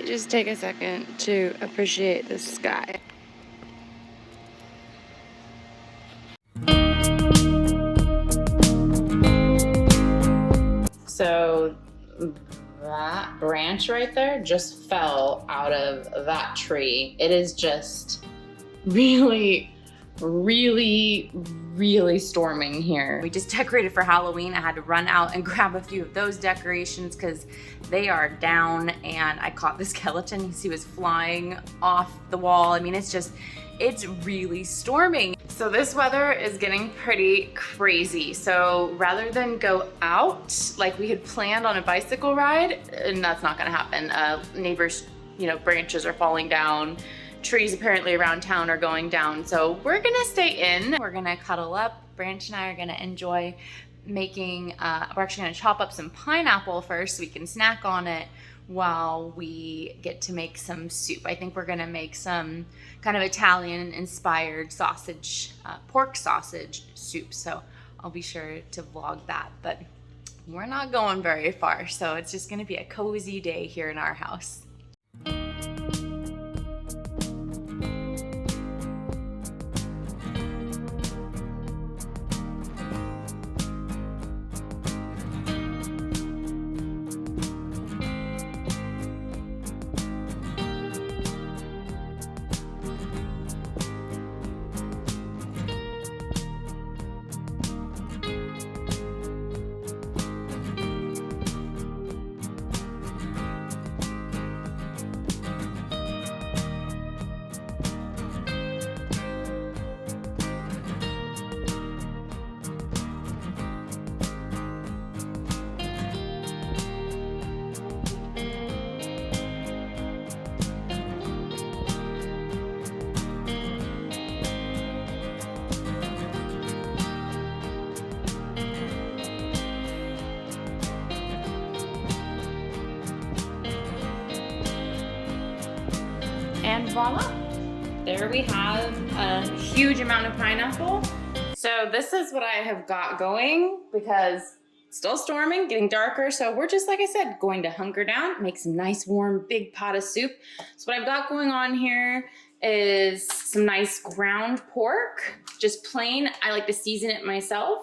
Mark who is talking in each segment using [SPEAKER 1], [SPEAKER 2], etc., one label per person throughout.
[SPEAKER 1] just take a second to appreciate the sky. So that branch right there just fell out of that tree. It is just really storming here. We just decorated for Halloween. I had to run out and grab a few of those decorations because they are down, and I caught the skeleton. He was flying off the wall. I mean, it's really storming. So this weather is getting pretty crazy. So rather than go out like we had planned on a bicycle ride, and that's not gonna happen. Neighbors, branches are falling down. Trees apparently around town are going down. So we're gonna stay in. We're gonna cuddle up. Branch and I are gonna enjoy making, we're actually gonna chop up some pineapple first so we can snack on it while we get to make some soup. I think we're gonna make some kind of Italian inspired sausage, pork sausage soup. So I'll be sure to vlog that, but we're not going very far. So it's just gonna be a cozy day here in our house. And voila, there we have a huge amount of pineapple. So this is what I have got going because it's still storming, getting darker. So we're just, like I said, going to hunker down, make some nice warm big pot of soup. So what I've got going on here is some nice ground pork, just plain. I like to season it myself.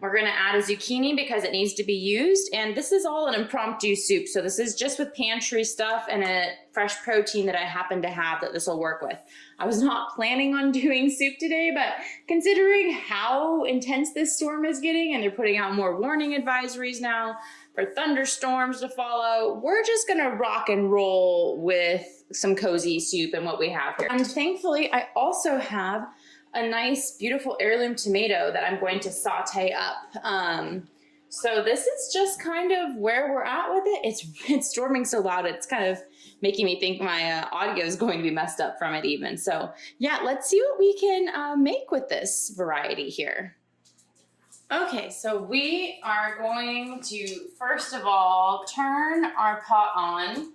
[SPEAKER 1] We're gonna add a zucchini because it needs to be used. And this is all an impromptu soup. So this is just with pantry stuff and a fresh protein that I happen to have that this will work with. I was not planning on doing soup today, but considering how intense this storm is getting, and they're putting out more warning advisories now for thunderstorms to follow, we're just gonna rock and roll with some cozy soup and what we have here. And thankfully, I also have a nice, beautiful heirloom tomato that I'm going to saute up. So this is just kind of where we're at with it. It's storming so loud, it's kind of making me think my audio is going to be messed up from it even. So yeah, let's see what we can make with this variety here. Okay, so we are going to, first of all, turn our pot on.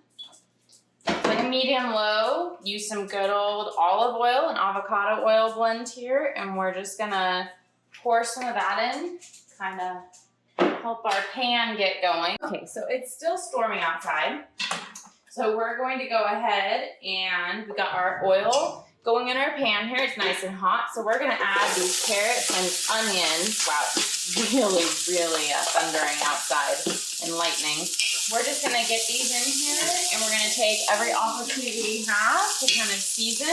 [SPEAKER 1] Like medium low, use some good old olive oil and avocado oil blend here, and we're just gonna pour some of that in, kind of help our pan get going. Okay, so it's still storming outside, so we're going to go ahead and we got our oil going in our pan here. It's nice and hot, so we're gonna add these carrots and onions. Wow, it's really thundering outside and lightning. We're just gonna get these in here, and we're gonna take every opportunity we have to kind of season.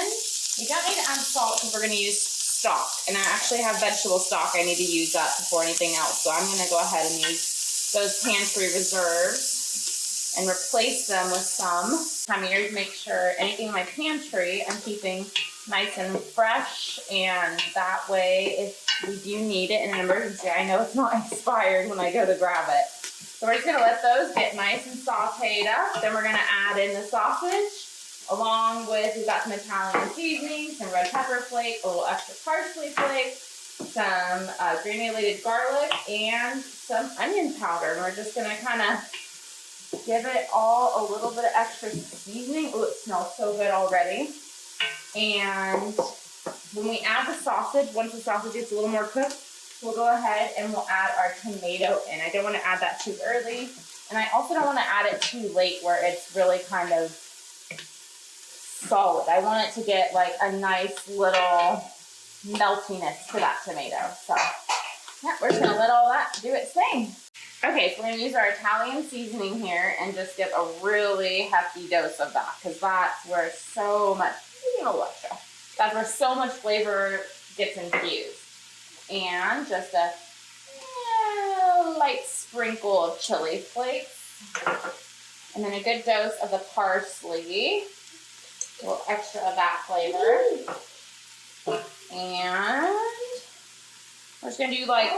[SPEAKER 1] You don't need to add salt because we're gonna use stock, and I actually have vegetable stock. I need to use that before anything else, so I'm gonna go ahead and use those pantry reserves and replace them with some. Time of year to make sure anything in my pantry I'm keeping nice and fresh, and that way if we do need it in an emergency, I know it's not expired when I go to grab it. So we're just gonna let those get nice and sauteed up. Then we're gonna add in the sausage, along with, we've got some Italian seasoning, some red pepper flake, a little extra parsley flake, some granulated garlic, and some onion powder. And we're just gonna kind of give it all a little bit of extra seasoning. Oh, it smells so good already. And when we add the sausage, once the sausage gets a little more cooked, we'll go ahead and we'll add our tomato in. I don't want to add that too early And I also don't want to add it too late where it's really kind of solid. I want it to get like a nice little meltiness to that tomato. So yeah, we're just gonna let all that do its thing. Okay, so we're gonna use our Italian seasoning here and just give a really hefty dose of that, because that's where so much, that's where so much flavor gets infused. And just a light sprinkle of chili flakes. And then a good dose of the parsley. A little extra of that flavor. And we're just gonna do like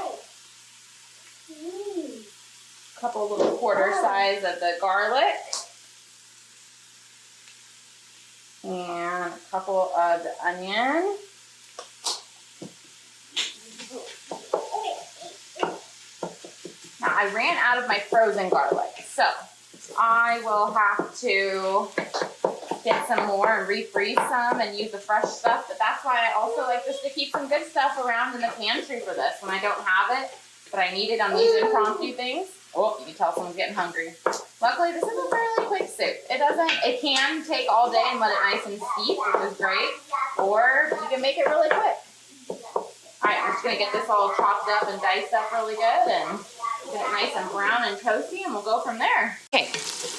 [SPEAKER 1] a couple little quarter size of the garlic. And a couple of the onion. Now I ran out of my frozen garlic, so I will have to get some more and refreeze some and use the fresh stuff. But that's why I also like just to keep some good stuff around in the pantry for this when I don't have it, but I need it on these impromptu things. Oh, you can tell someone's getting hungry. Luckily, this is a fairly quick soup. It can take all day and let it nice and steep, which is great, or you can make it really quick. All right, I'm just gonna get this all chopped up and diced up really good and get it nice and brown and toasty, and we'll go from there. Okay,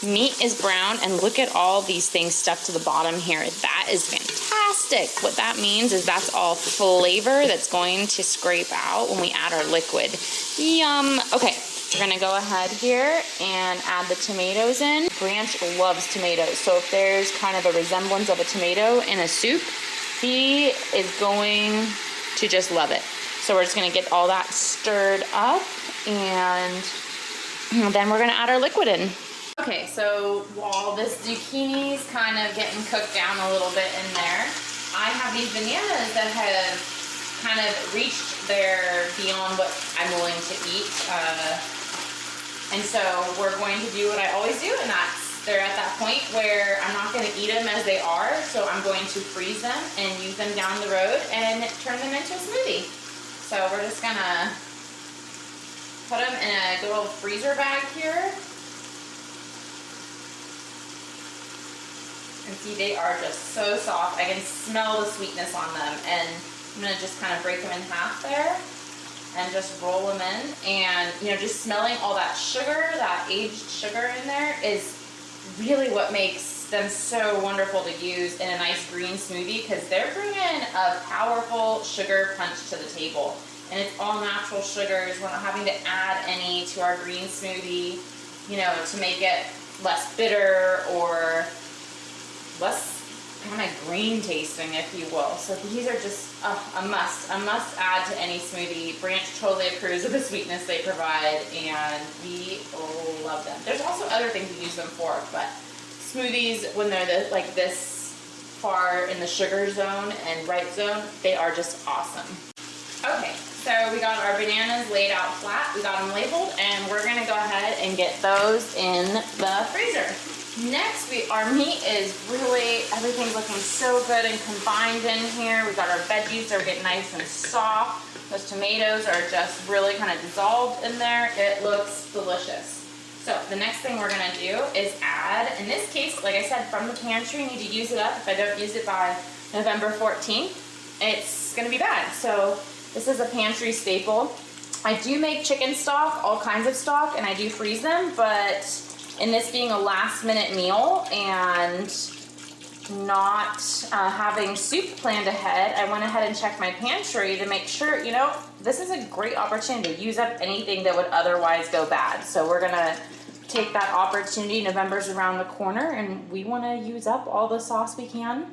[SPEAKER 1] meat is brown, and look at all these things stuck to the bottom here. That is fantastic. What that means is that's all flavor that's going to scrape out when we add our liquid. Yum. Okay, we're gonna go ahead here and add the tomatoes in. Branch loves tomatoes, so if there's kind of a resemblance of a tomato in a soup, he is going to just love it. So we're just gonna get all that stirred up, and then we're gonna add our liquid in. Okay, so while this zucchini's kind of getting cooked down a little bit in there, I have these bananas that have kind of reached their beyond what I'm willing to eat. And so we're going to do what I always do, and that's they're at that point where I'm not gonna eat them as they are, so I'm going to freeze them and use them down the road and turn them into a smoothie. So we're just gonna put them in a good old freezer bag here. And see, they are just so soft. I can smell the sweetness on them, and I'm gonna just kind of break them in half there and just roll them in. And just smelling all that sugar, that aged sugar in there is really what makes them so wonderful to use in a nice green smoothie, because they're bringing a powerful sugar punch to the table. And it's all natural sugars. We're not having to add any to our green smoothie, to make it less bitter or less kind of green tasting, if you will. So these are just a must add to any smoothie. Branch totally approves of the sweetness they provide, and we love them. There's also other things we use them for, but smoothies, when they're like this far in the sugar zone and ripe zone, they are just awesome. Okay, so we got our bananas laid out flat, we got them labeled, and we're gonna go ahead and get those in the freezer. Next, our meat is really, everything's looking so good and combined in here. We got our veggies that are getting nice and soft. Those tomatoes are just really kind of dissolved in there. It looks delicious. So the next thing we're gonna do is add, in this case, like I said, from the pantry, I need to use it up. If I don't use it by November 14th, it's gonna be bad. So this is a pantry staple. I do make chicken stock, all kinds of stock, and I do freeze them, but in this being a last minute meal and not having soup planned ahead, I went ahead and checked my pantry to make sure, this is a great opportunity to use up anything that would otherwise go bad. So we're gonna take that opportunity. November's around the corner, and we wanna use up all the sauce we can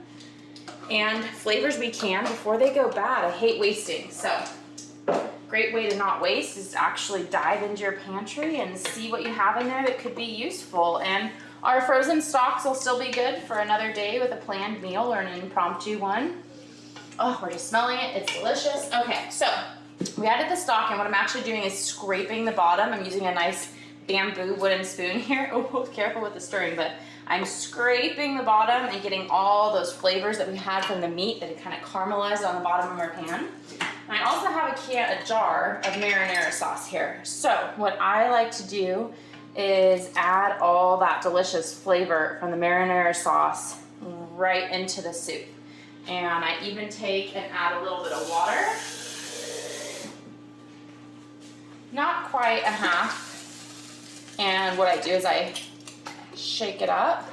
[SPEAKER 1] and flavors we can before they go bad. I hate wasting, so great way to not waste is to actually dive into your pantry and see what you have in there that could be useful. And our frozen stocks will still be good for another day with a planned meal or an impromptu one. Oh, we're just smelling it. It's delicious. Okay, so we added the stock, and what I'm actually doing is scraping the bottom. I'm using a nice bamboo wooden spoon here. Oh, careful with the stirring, but I'm scraping the bottom and getting all those flavors that we had from the meat that had kind of caramelized on the bottom of our pan. And I also have a jar of marinara sauce here. So what I like to do is add all that delicious flavor from the marinara sauce right into the soup. And I even take and add a little bit of water. Not quite a half. And what I do is I shake it up.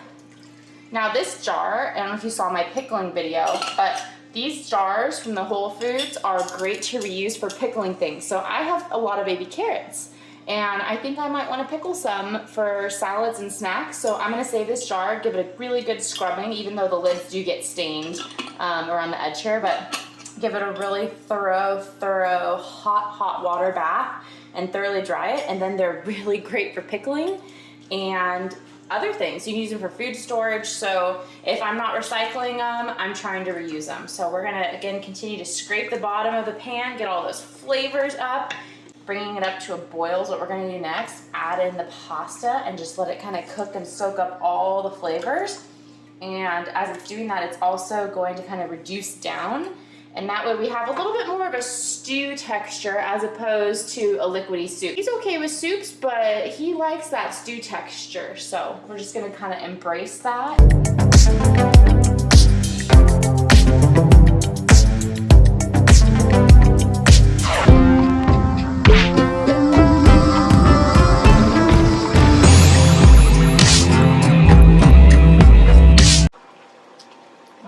[SPEAKER 1] Now this jar, I don't know if you saw my pickling video, but these jars from the Whole Foods are great to reuse for pickling things. So I have a lot of baby carrots, and I think I might want to pickle some for salads and snacks. So I'm going to save this jar, give it a really good scrubbing, even though the lids do get stained around the edge here, but give it a really thorough, hot water bath and thoroughly dry it. And then they're really great for pickling and other things. You can use them for food storage. So if I'm not recycling them, I'm trying to reuse them. So we're gonna, again, continue to scrape the bottom of the pan, get all those flavors up. Bringing it up to a boil is what we're gonna do next. Add in the pasta and just let it kind of cook and soak up all the flavors. And as it's doing that, it's also going to kind of reduce down. And that way we have a little bit more of a stew texture as opposed to a liquidy soup. He's okay with soups, but he likes that stew texture. So we're just gonna kind of embrace that.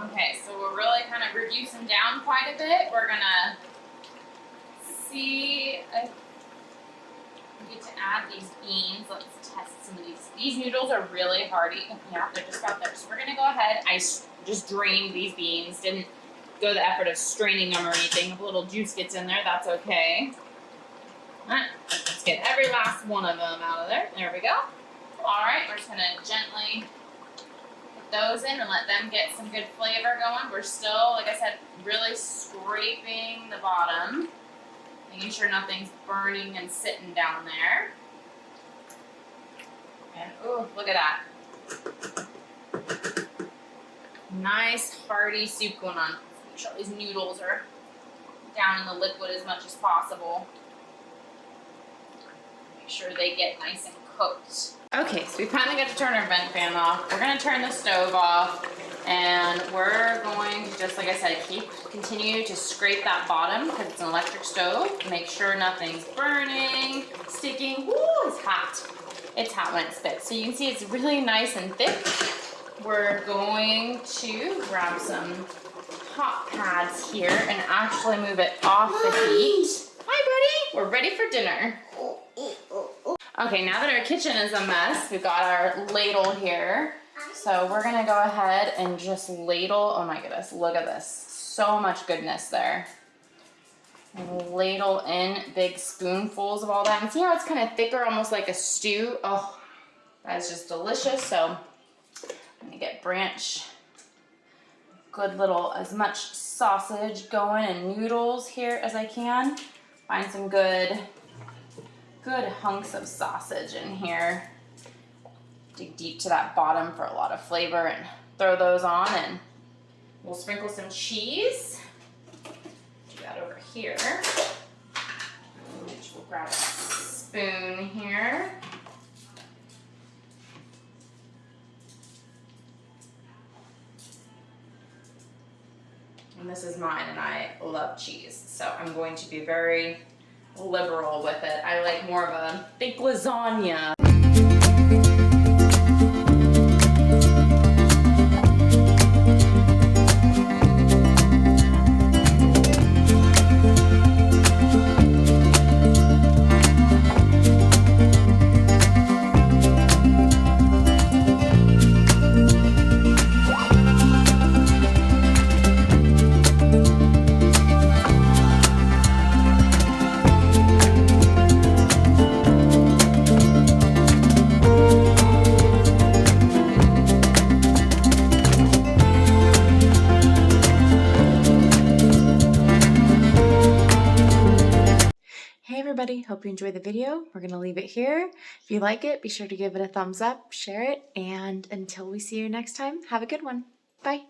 [SPEAKER 1] Okay, so we're really kind of reducing down quite a bit. We're gonna see if we get to add these beans. Let's test some of these. These noodles are really hearty. Yeah, they're just about there. So we're gonna go ahead. I just drained these beans. Didn't go to the effort of straining them or anything. If a little juice gets in there, that's okay. All right, let's get every last one of them out of there. There we go. All right, we're just gonna gently those in and let them get some good flavor going. We're still, like I said, really scraping the bottom, making sure nothing's burning and sitting down there. And ooh, look at that. Nice hearty soup going on. Make sure these noodles are down in the liquid as much as possible. Make sure they get nice and cooked. Okay, so we finally got to turn our vent fan off. We're gonna turn the stove off, and we're going to, just like I said, continue to scrape that bottom because it's an electric stove. Make sure nothing's burning, sticking. Woo, it's hot. It's hot when it spits. So you can see it's really nice and thick. We're going to grab some hot pads here and actually move it off the heat. Hi, buddy. We're ready for dinner. Okay, now that our kitchen is a mess, we've got our ladle here. So we're gonna go ahead and just ladle, oh my goodness, look at this. So much goodness there. And ladle in big spoonfuls of all that. And see how it's kind of thicker, almost like a stew? Oh, that's just delicious. So I'm gonna get Branch good little, as much sausage going and noodles here as I can. Find some good hunks of sausage in here. Dig deep to that bottom for a lot of flavor and throw those on, and we'll sprinkle some cheese. Do that over here. We'll grab a spoon here. And this is mine, and I love cheese, so I'm going to be very liberal with it. I like more of a thick lasagna. Everybody, hope you enjoyed the video. We're gonna leave it here. If you like it, be sure to give it a thumbs up, share it, and until we see you next time, have a good one. Bye.